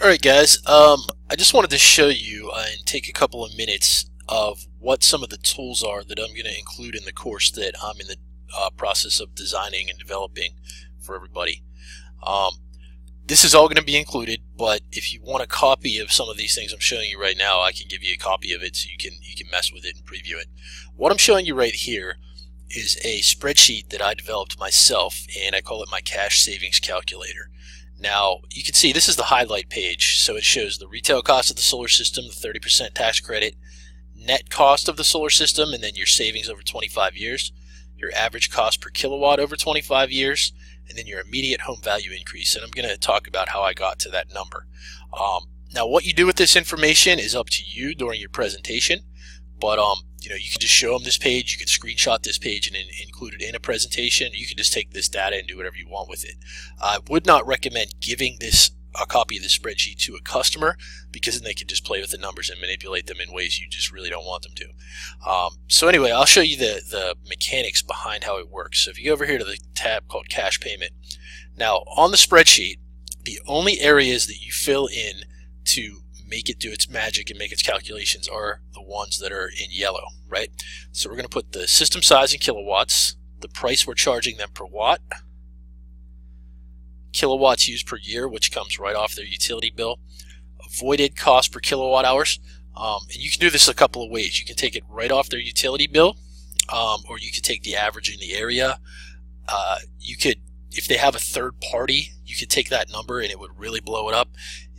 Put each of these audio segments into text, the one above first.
Alright guys, I just wanted to show you and take a couple of minutes of what some of the tools are that I'm going to include in the course that I'm in the process of designing and developing for everybody. This is all going to be included, but if you want a copy of some of these things I'm showing you right now, I can give you a copy of it so you can mess with it and preview it. What I'm showing you right here is a spreadsheet that I developed myself, and I call it my cash savings calculator. Now, you can see this is the highlight page, so it shows the retail cost of the solar system, the 30% tax credit, net cost of the solar system, and then your savings over 25 years, your average cost per kilowatt over 25 years, and then your immediate home value increase. And I'm going to talk about how I got to that number. Now, what you do with this information is up to you during your presentation, but you can just show them this page, you can screenshot this page and include it in a presentation. You can just take this data and do whatever you want with it. I would not recommend giving a copy of the spreadsheet to a customer, because then they can just play with the numbers and manipulate them in ways you just really don't want them to. So anyway, I'll show you the mechanics behind how it works. So if you go over here to the tab called Cash Payment, now on the spreadsheet, the only areas that you fill in to make it do its magic and make its calculations are the ones that are in yellow, right? So we're going to put the system size in kilowatts, the price we're charging them per watt, kilowatts used per year, which comes right off their utility bill, avoided cost per kilowatt hours, and you can do this a couple of ways. You can take it right off their utility bill, or you could take the average in the area. You could, if they have a third party, you could take that number and it would really blow it up.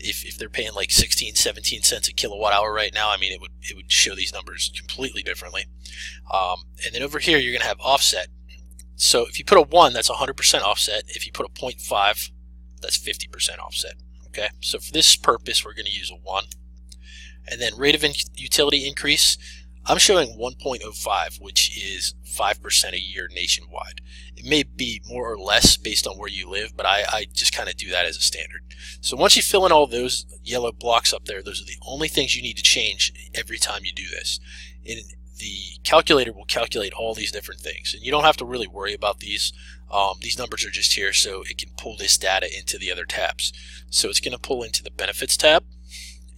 If they're paying like 16, 17 cents a kilowatt hour right now, I mean, it would show these numbers completely differently. And then over here, you're going to have offset. So if you put a 1, that's 100% offset. If you put a 0.5, that's 50% offset. Okay, so for this purpose, we're going to use a 1. And then rate of utility increase, I'm showing 1.05, which is 5% a year nationwide. It may be more or less based on where you live, but I just kind of do that as a standard. So once you fill in all those yellow blocks up there, those are the only things you need to change every time you do this. And the calculator will calculate all these different things, and you don't have to really worry about these. These numbers are just here so it can pull this data into the other tabs. So it's going to pull into the benefits tab,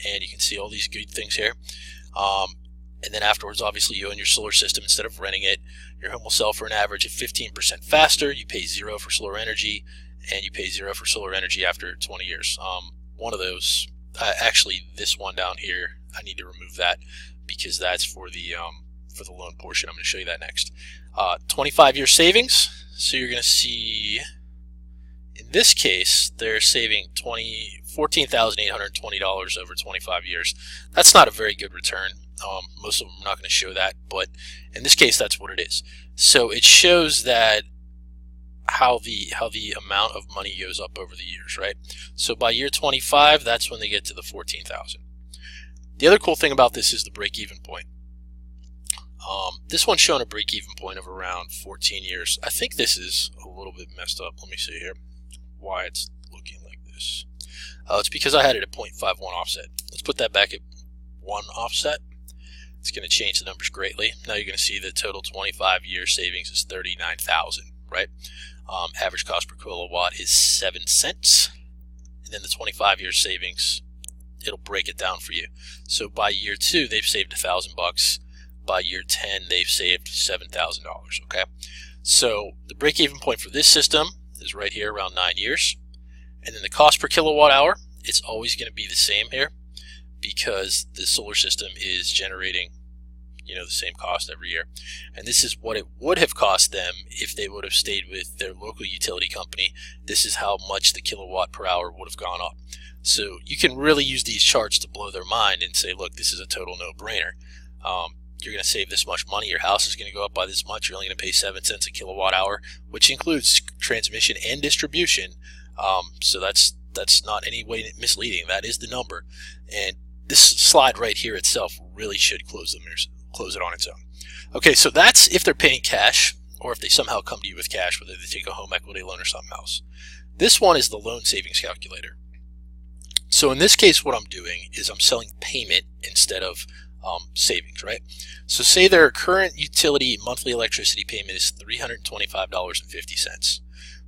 and you can see all these good things here. And then afterwards, obviously, you own your solar system instead of renting it. Your home will sell for an average of 15% faster. You pay 0 for solar energy, and you pay 0 for solar energy after 20 years. One of those, actually, this one down here, I need to remove that because that's for the loan portion. I'm going to show you that next. 25-year savings. So you're going to see, in this case, they're saving $14,820 over 25 years. That's not a very good return. Most of them are not going to show that, but in this case, that's what it is. So it shows that how the amount of money goes up over the years, right? So by year 25, that's when they get to the 14,000. The other cool thing about this is the break-even point. This one's showing a break-even point of around 14 years. I think this is a little bit messed up. Let me see here why it's looking like this. It's because I had it at 0.51 offset. Let's put that back at 1 offset. It's going to change the numbers greatly. Now you're going to see the total 25-year savings is $39,000, right? Average cost per kilowatt is 7 cents. And then the 25-year savings, it'll break it down for you. So by year 2, they've saved $1,000. By year 10, they've saved $7,000, okay? So the break-even point for this system is right here around 9 years. And then the cost per kilowatt hour, it's always going to be the same here, because the solar system is generating, the same cost every year. And this is what it would have cost them if they would have stayed with their local utility company. This is how much the kilowatt per hour would have gone up. So you can really use these charts to blow their mind and say, look, this is a total no-brainer. You're going to save this much money. Your house is going to go up by this much. You're only going to pay 7 cents a kilowatt hour, which includes transmission and distribution. So that's not any way misleading. That is the number. And this slide right here itself really should close it on its own. Okay, so that's if they're paying cash, or if they somehow come to you with cash, whether they take a home equity loan or something else. This one is the loan savings calculator. So in this case, what I'm doing is I'm selling payment instead of savings, right? So say their current utility monthly electricity payment is $325.50.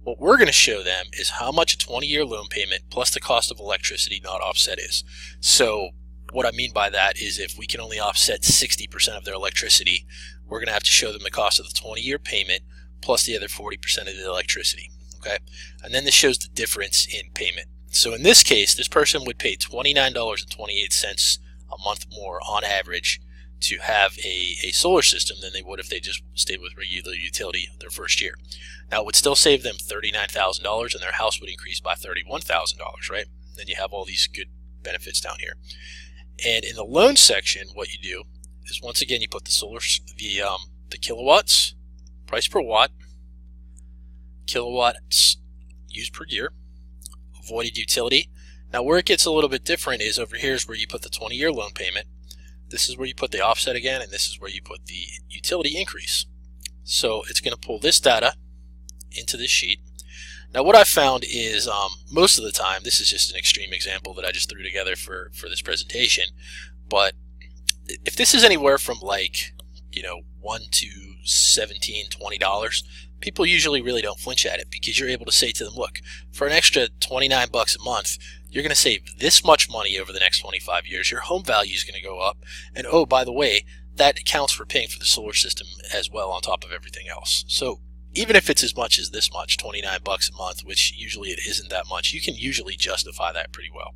What we're going to show them is how much a 20-year loan payment plus the cost of electricity not offset is. So what I mean by that is if we can only offset 60% of their electricity, we're going to have to show them the cost of the 20-year payment plus the other 40% of the electricity. Okay, and then this shows the difference in payment. So in this case, this person would pay $29.28 a month more on average to have a solar system than they would if they just stayed with regular utility their first year. Now it would still save them $39,000 and their house would increase by $31,000, right? Then you have all these good benefits down here. And in the loan section, what you do is once again you put the kilowatts, price per watt, kilowatts used per year, avoided utility. Now where it gets a little bit different is over here is where you put the 20-year loan payment. This is where you put the offset again, and this is where you put the utility increase. So it's going to pull this data into this sheet. Now what I found is most of the time, this is just an extreme example that I just threw together for this presentation, but if this is anywhere from like, $1 to $17, $20, people usually really don't flinch at it because you're able to say to them, look, for an extra $29 a month, you're going to save this much money over the next 25 years. Your home value is going to go up. And oh, by the way, that accounts for paying for the solar system as well on top of everything else. So even if it's as much as this much, $29 a month, which usually it isn't that much, you can usually justify that pretty well.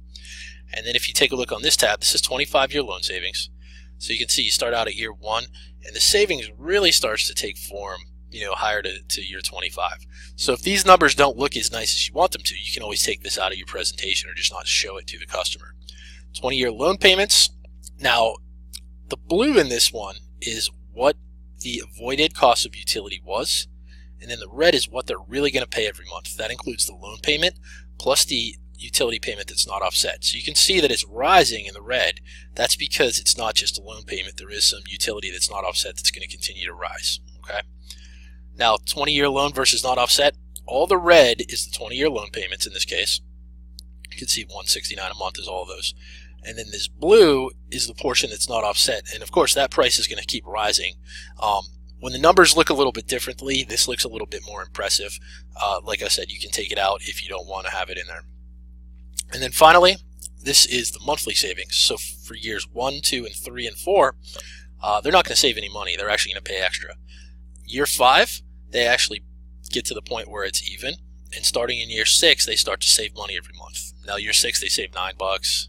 And then if you take a look on this tab, this is 25-year loan savings. So you can see you start out at year 1, and the savings really starts to take form, higher to year 25. So if these numbers don't look as nice as you want them to, you can always take this out of your presentation or just not show it to the customer. 20-year loan payments. Now, the blue in this one is what the avoided cost of utility was, and then the red is what they're really going to pay every month. That includes the loan payment plus the utility payment that's not offset. So you can see that it's rising in the red. That's because it's not just a loan payment. There is some utility that's not offset that's going to continue to rise. Okay. Now, 20-year loan versus not offset. All the red is the 20-year loan payments in this case. You can see $169 a month is all of those. And then this blue is the portion that's not offset. And of course, that price is going to keep rising. When the numbers look a little bit differently, this looks a little bit more impressive. Like I said, you can take it out if you don't want to have it in there. And then finally, this is the monthly savings. So for years 1, 2, and 3, and 4, they're not going to save any money. They're actually going to pay extra. Year 5, they actually get to the point where it's even. And starting in year 6, they start to save money every month. Now year 6, they save $9.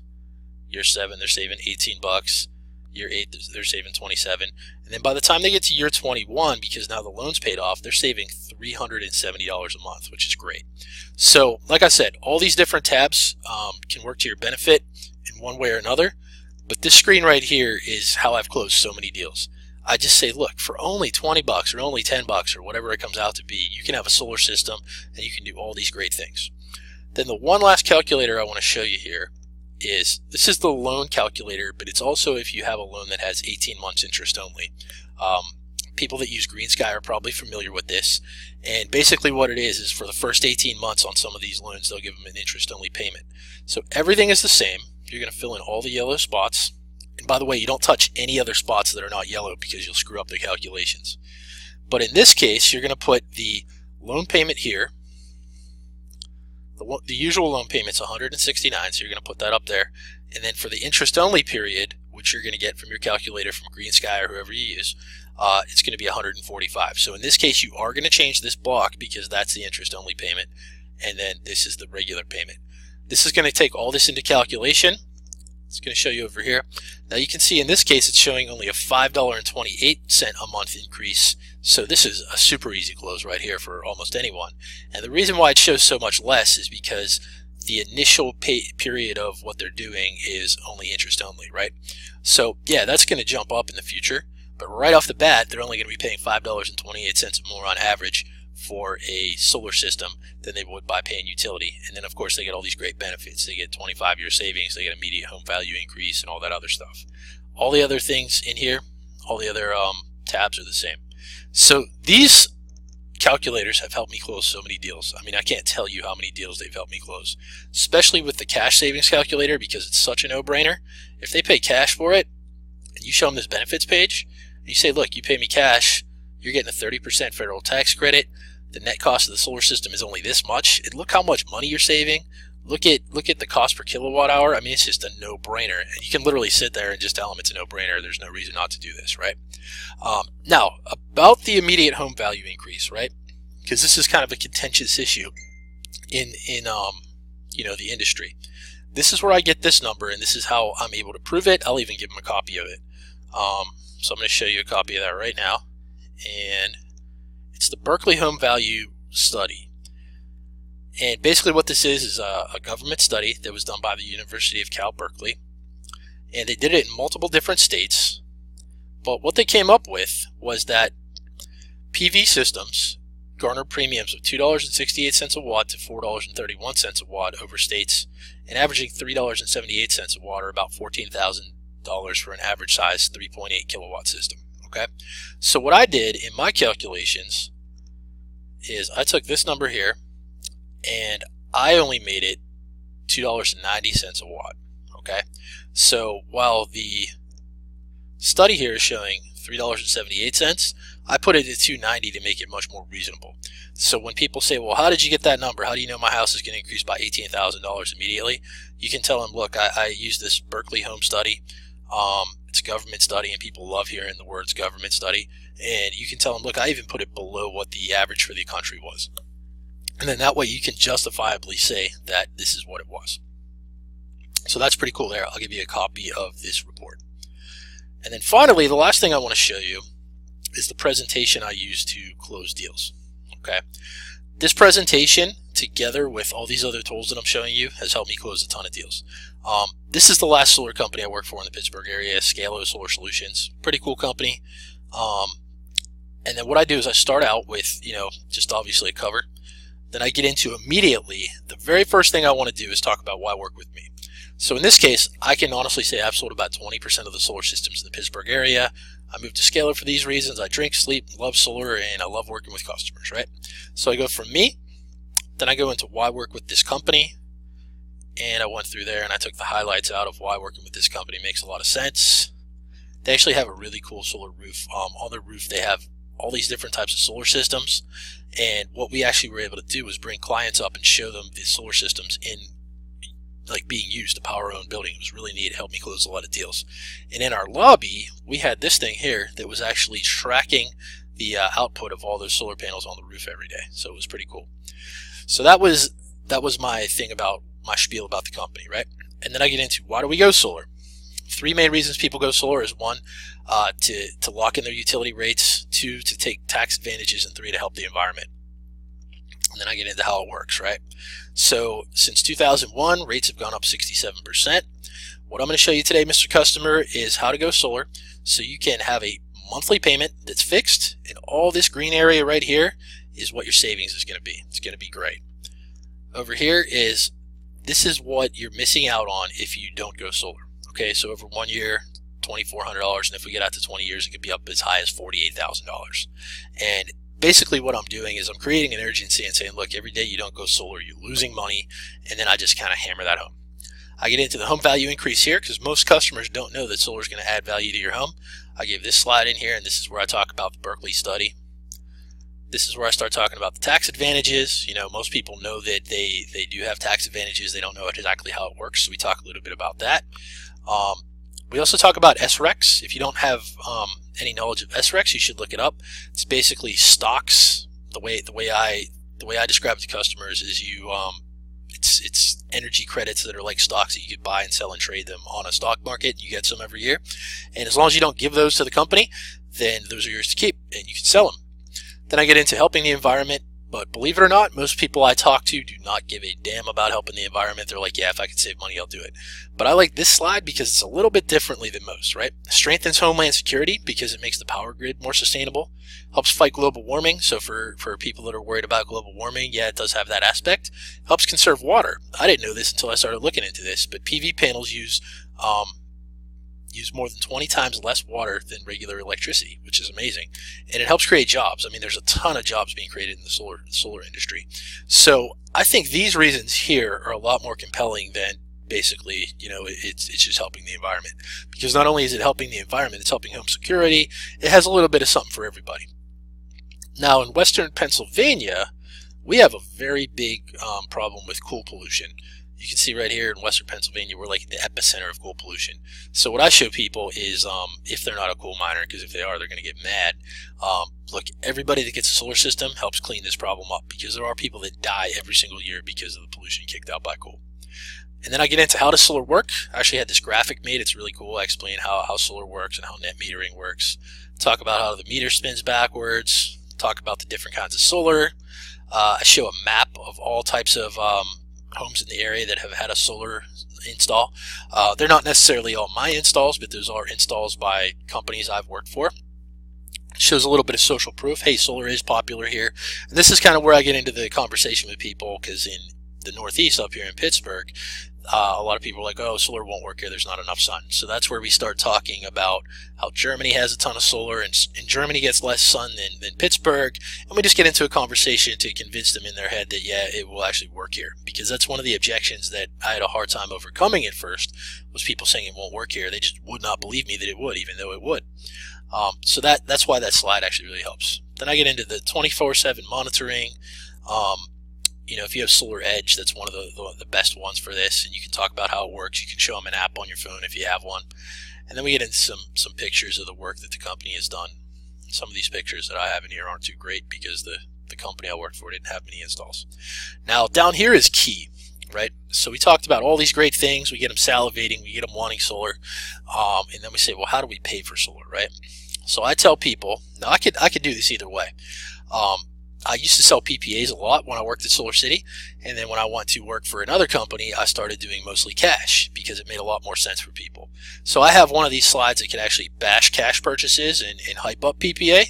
Year 7, they're saving $18. Year 8, they're saving $27. And then by the time they get to year 21, because now the loan's paid off, they're saving $370 a month, which is great. So, like I said, all these different tabs can work to your benefit in one way or another. But this screen right here is how I've closed so many deals. I just say, look, for only $20 or only $10 or whatever it comes out to be, you can have a solar system and you can do all these great things. Then the one last calculator I want to show you here is, this is the loan calculator, but it's also if you have a loan that has 18 months interest only. People that use Green Sky are probably familiar with this. And basically what it is for the first 18 months on some of these loans, they'll give them an interest-only payment. So everything is the same. You're going to fill in all the yellow spots. And by the way, you don't touch any other spots that are not yellow because you'll screw up the calculations. But in this case, you're going to put the loan payment here. The usual loan payment's $169, so you're going to put that up there. And then for the interest-only period, which you're going to get from your calculator from Green Sky or whoever you use, it's going to be $145. So in this case, you are going to change this block because that's the interest-only payment, and then this is the regular payment. This is going to take all this into calculation. It's going to show you over here. Now you can see in this case, it's showing only a $5.28 a month increase. So this is a super easy close right here for almost anyone. And the reason why it shows so much less is because the initial period of what they're doing is only interest only, right? So yeah, that's going to jump up in the future. But right off the bat, they're only going to be paying $5.28 more on average for a solar system than they would by paying utility. And then of course they get all these great benefits. They get 25-year savings, they get immediate home value increase, and all that other stuff. All the other things in here, all the other tabs are the same. So these calculators have helped me close so many deals. I mean, I can't tell you how many deals they've helped me close, especially with the cash savings calculator, because it's such a no-brainer. If they pay cash for it and you show them this benefits page and you say, look, you pay me cash, you're getting a 30% federal tax credit, the net cost of the solar system is only this much, and look how much money you're saving. Look at the cost per kilowatt hour. I mean, it's just a no-brainer, and you can literally sit there and just tell them it's a no-brainer. There's no reason not to do this, right? Now, about the immediate home value increase, right? Because this is kind of a contentious issue in the industry. This is where I get this number, and this is how I'm able to prove it. I'll even give them a copy of it. So I'm going to show you a copy of that right now, and it's the Berkeley Home Value Study. And basically what this is a government study that was done by the University of Berkeley, and they did it in multiple different states. But what they came up with was that PV systems garner premiums of $2.68 a watt to $4.31 a watt over states, and averaging $3.78 a watt, or about $14,000 for an average size 3.8 kilowatt system. Okay, so what I did in my calculations is I took this number here and I only made it $2.90 a watt. Okay, so while the study here is showing $3.78, I put it at $2.90 to make it much more reasonable. So when people say, well, how did you get that number? How do you know my house is going to increase by $18,000 immediately? You can tell them, look, I used this Berkeley home study. It's a government study, and people love hearing the words government study. And you can tell them, look, I even put it below what the average for the country was. And then that way you can justifiably say that this is what it was. So that's pretty cool there. I'll give you a copy of this report. And then finally, the last thing I want to show you is the presentation I use to close deals. Okay, this presentation, together with all these other tools that I'm showing you, has helped me close a ton of deals. This is the last solar company I work for in the Pittsburgh area, Scalo Solar Solutions. Pretty cool company. And then what I do is I start out with, just obviously a cover. Then I get into immediately, the very first thing I want to do is talk about why work with me. So in this case, I can honestly say I've sold about 20% of the solar systems in the Pittsburgh area. I moved to Scalo for these reasons. I drink, sleep, love solar, and I love working with customers, right? So I go from me, then I go into why work with this company, and I went through there and I took the highlights out of why working with this company makes a lot of sense. They actually have a really cool solar roof. On their roof, they have all these different types of solar systems, and what we actually were able to do was bring clients up and show them the solar systems in being used to power our own building. It was really neat. It helped me close a lot of deals. And in our lobby, we had this thing here that was actually tracking the output of all those solar panels on the roof every day. So it was pretty cool. So that was my thing about my spiel about the company, right? And then I get into why do we go solar? 3 main reasons people go solar is 1, to lock in their utility rates, 2, to take tax advantages, and 3, to help the environment. And then I get into how it works, right? So since 2001, rates have gone up 67%. What I'm going to show you today, Mr. Customer, is how to go solar so you can have a monthly payment that's fixed, and all this green area right here is what your savings is going to be. It's going to be great. Over here this is what you're missing out on if you don't go solar. Okay, so over 1 year, $2,400, and if we get out to 20 years, it could be up as high as $48,000. And basically what I'm doing is I'm creating an urgency and saying, look, every day you don't go solar, you're losing money, and then I just kind of hammer that home. I get into the home value increase here because most customers don't know that solar is going to add value to your home. I give this slide in here, and this is where I talk about the Berkeley study. This is where I start talking about the tax advantages. Most people know that they do have tax advantages. They don't know exactly how it works, so we talk a little bit about that. We also talk about SRECs. If you don't have any knowledge of SRECs, you should look it up. It's basically stocks. The way I describe it to customers is it's energy credits that are like stocks that you could buy and sell and trade them on a stock market. You get some every year, and as long as you don't give those to the company, then those are yours to keep, and you can sell them. Then I get into helping the environment. But believe it or not, most people I talk to do not give a damn about helping the environment. They're like, yeah, if I could save money, I'll do it. But I like this slide because it's a little bit differently than most, right? Strengthens homeland security because it makes the power grid more sustainable. Helps fight global warming. So for people that are worried about global warming, yeah, it does have that aspect. Helps conserve water. I didn't know this until I started looking into this, but PV panels use more than 20 times less water than regular electricity, which is amazing. And it helps create jobs. I mean, there's a ton of jobs being created in the solar industry. So I think these reasons here are a lot more compelling than basically, it's just helping the environment. Because not only is it helping the environment, it's helping home security. It has a little bit of something for everybody. Now in Western Pennsylvania, we have a very big problem with cool pollution. You can see right here in Western Pennsylvania, we're like the epicenter of cool pollution. So what I show people is, if they're not a coal miner, because if they are, they're going to get mad. Look, everybody that gets a solar system helps clean this problem up, because there are people that die every single year because of the pollution kicked out by coal. And then I get into how does solar work. I actually had this graphic made. It's really cool. I explain how solar works and how net metering works. Talk about how the meter spins backwards. Talk about the different kinds of solar. I show a map of all types of homes in the area that have had a solar install. They're not necessarily all my installs, but those are installs by companies I've worked for. Shows a little bit of social proof. Hey, solar is popular here. And this is kind of where I get into the conversation with people, because in the Northeast up here in Pittsburgh, a lot of people are like, oh, solar won't work here, there's not enough sun. So that's where we start talking about how Germany has a ton of solar, and Germany gets less sun than Pittsburgh, and we just get into a conversation to convince them in their head that, yeah, it will actually work here. Because that's one of the objections that I had a hard time overcoming at first, was people saying it won't work here. They just would not believe me that it would, even though it would. So that's why that slide actually really helps. Then I get into the 24/7 monitoring. You know, if you have Solar Edge, that's one of the best ones for this, and you can talk about how it works. You can show them an app on your phone if you have one. And then we get into some pictures of the work that the company has done. Some of these pictures that I have in here aren't too great because the company I worked for didn't have many installs. Now, down here is key, right? So we talked about all these great things. We get them salivating. We get them wanting solar. And then we say, well, how do we pay for solar, right? So I tell people, now I could do this either way. I used to sell PPAs a lot when I worked at Solar City, and then when I went to work for another company, I started doing mostly cash because it made a lot more sense for people. So I have one of these slides that can actually bash cash purchases and hype up PPA,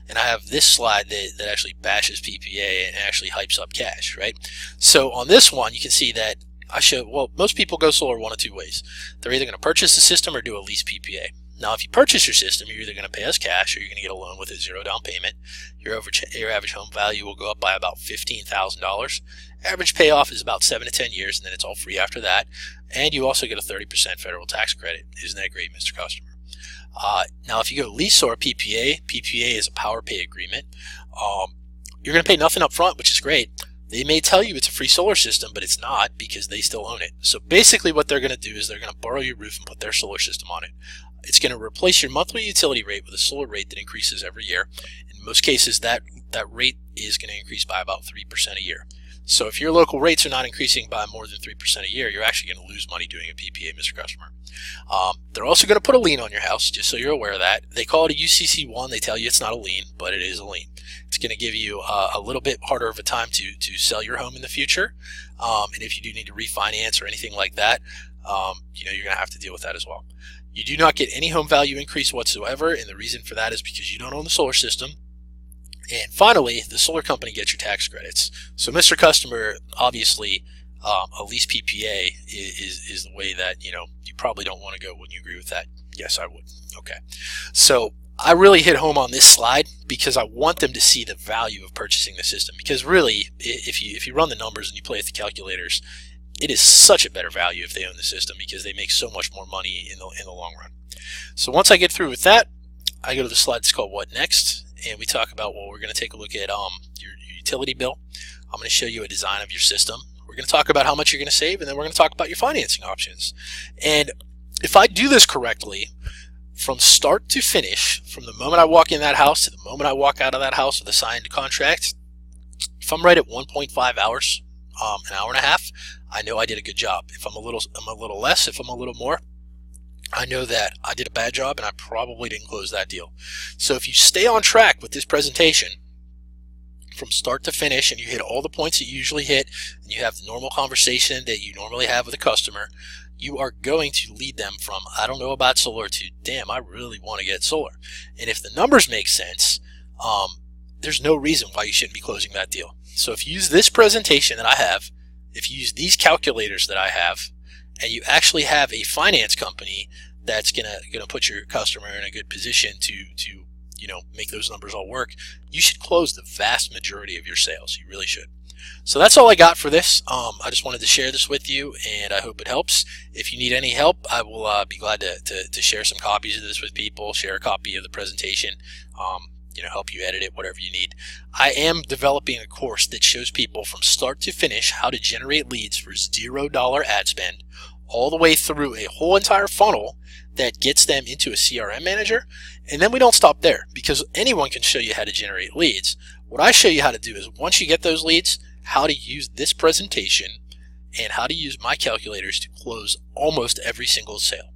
and I have this slide that actually bashes PPA and actually hypes up cash, right? So on this one, you can see that I show, well, most people go solar one of two ways. They're either going to purchase the system or do a lease PPA. Now, if you purchase your system, you're either going to pay us cash or you're going to get a loan with a zero down payment. Your average home value will go up by about $15,000. Average payoff is about 7 to 10 years, and then it's all free after that. And you also get a 30% federal tax credit. Isn't that great, Mr. Customer? Now, if you go lease or PPA, PPA is a power pay agreement. You're going to pay nothing up front, which is great. They may tell you it's a free solar system, but it's not, because they still own it. So basically what they're going to do is they're going to borrow your roof and put their solar system on it. It's going to replace your monthly utility rate with a solar rate that increases every year. In most cases, that rate is going to increase by about 3% a year. So if your local rates are not increasing by more than 3% a year, you're actually going to lose money doing a PPA, Mr. Customer. They're also going to put a lien on your house, just so you're aware of that. They call it a UCC1. They tell you it's not a lien, but it is a lien. It's going to give you a little bit harder of a time to sell your home in the future. And if you do need to refinance or anything like that, you know, you're going to have to deal with that as well. You do not get any home value increase whatsoever, and the reason for that is because you don't own the solar system. And finally, the solar company gets your tax credits. So, Mr. Customer, obviously, a lease PPA is the way that, you know, you probably don't want to go. Wouldn't you agree with that? Yes, I would. Okay. So, I really hit home on this slide because I want them to see the value of purchasing the system. Because really, if you run the numbers and you play with the calculators, it is such a better value if they own the system, because they make so much more money in the long run. So once I get through with that, I go to the slide that's called What Next, and we talk about, well, we're going to take a look at your utility bill. I'm going to show you a design of your system. We're going to talk about how much you're going to save, and then we're going to talk about your financing options. And if I do this correctly, from start to finish, from the moment I walk in that house to the moment I walk out of that house with a signed contract, if I'm right at 1.5 hours, an hour and a half, I know I did a good job. If I'm a little less, if I'm a little more, I know that I did a bad job and I probably didn't close that deal. So if you stay on track with this presentation from start to finish, and you hit all the points that you usually hit, and you have the normal conversation that you normally have with a customer, you are going to lead them from, I don't know about solar, to, damn, I really want to get solar. And if the numbers make sense, there's no reason why you shouldn't be closing that deal. So if you use this presentation that I have, if you use these calculators that I have, and you actually have a finance company that's gonna put your customer in a good position to you know, make those numbers all work, you should close the vast majority of your sales. You really should. So that's all I got for this. I just wanted to share this with you, and I hope it helps. If you need any help, I will be glad to share some copies of this with people, share a copy of the presentation. help you edit it, whatever you need. I am developing a course that shows people from start to finish how to generate leads for $0 ad spend, all the way through a whole entire funnel that gets them into a CRM manager. And then we don't stop there, because anyone can show you how to generate leads. What I show you how to do is, once you get those leads, how to use this presentation and how to use my calculators to close almost every single sale.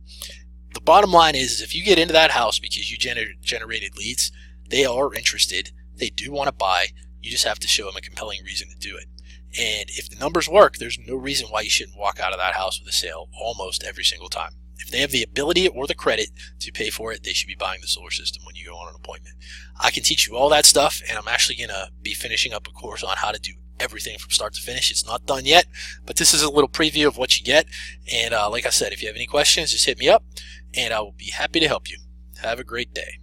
The bottom line is, if you get into that house because you generated leads, they are interested, they do want to buy, you just have to show them a compelling reason to do it. And if the numbers work, there's no reason why you shouldn't walk out of that house with a sale almost every single time. If they have the ability or the credit to pay for it, they should be buying the solar system when you go on an appointment. I can teach you all that stuff, and I'm actually going to be finishing up a course on how to do everything from start to finish. It's not done yet, but this is a little preview of what you get. And like I said, if you have any questions, just hit me up, and I will be happy to help you. Have a great day.